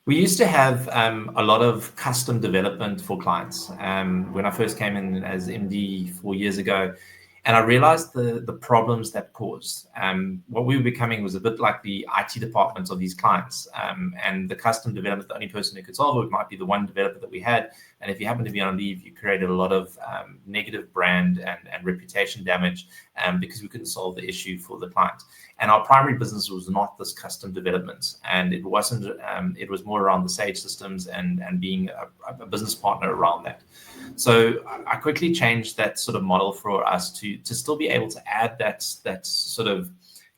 We used to have a lot of custom development for clients. When I first came in as MD 4 years ago, and I realized the problems that caused. What we were becoming was a bit like the IT department of these clients. And the custom development, the only person who could solve it might be the one developer that we had. And if you happen to be on leave, you created a lot of negative brand and reputation damage because we couldn't solve the issue for the client. And our primary business was not this custom development, and it wasn't. It was more around the Sage systems and being a business partner around that. So I quickly changed that sort of model for us to still be able to add that sort of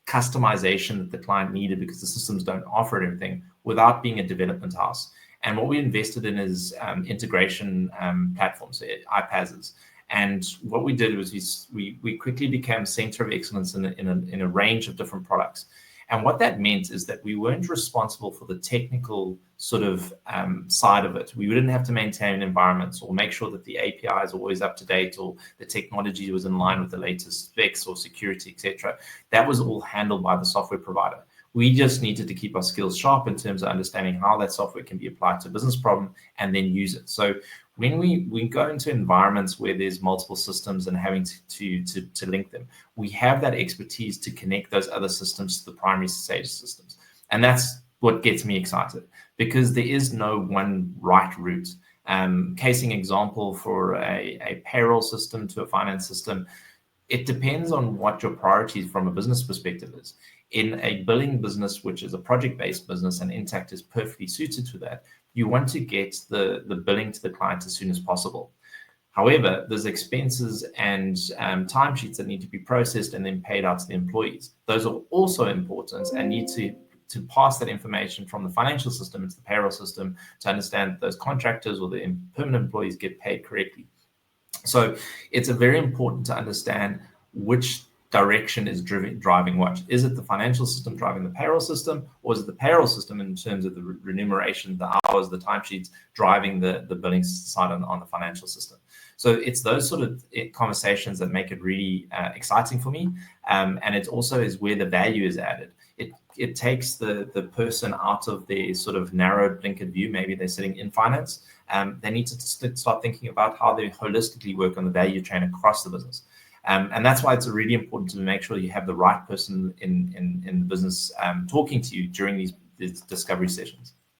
customization that the client needed because the systems don't offer anything without being a development house. And what we invested in is integration platforms, so iPaaS. And what we did was we quickly became center of excellence in a range of different products. And what that meant is that we weren't responsible for the technical sort of side of it. We didn't have to maintain environments or make sure that the API is always up to date or the technology was in line with the latest specs or security, etc. That was all handled by the software provider. We just needed to keep our skills sharp in terms of understanding how that software can be applied to a business problem and then use it. So when we go into environments where there's multiple systems and having to link them, we have that expertise to connect those other systems to the primary Sage systems. And that's what gets me excited because there is no one right route. Casing example for a payroll system to a finance system, it depends on what your priorities from a business perspective is. In a billing business, which is a project-based business, and Intact is perfectly suited to that, you want to get the billing to the client as soon as possible. However, there's expenses and timesheets that need to be processed and then paid out to the employees. Those are also important and need to pass that information from the financial system into the payroll system to understand that those contractors or the permanent employees get paid correctly. So it's very important to understand which direction is driving what. Is it the financial system driving the payroll system, or is it the payroll system in terms of the remuneration, the hours, the timesheets driving the billing side on the financial system? So it's those sort of conversations that make it really exciting for me, and it also is where the value is added. It takes the person out of their sort of narrow blinkered view. Maybe they're sitting in finance. They need to start thinking about how they holistically work on the value chain across the business. And that's why it's really important to make sure you have the right person in the business talking to you during these discovery sessions.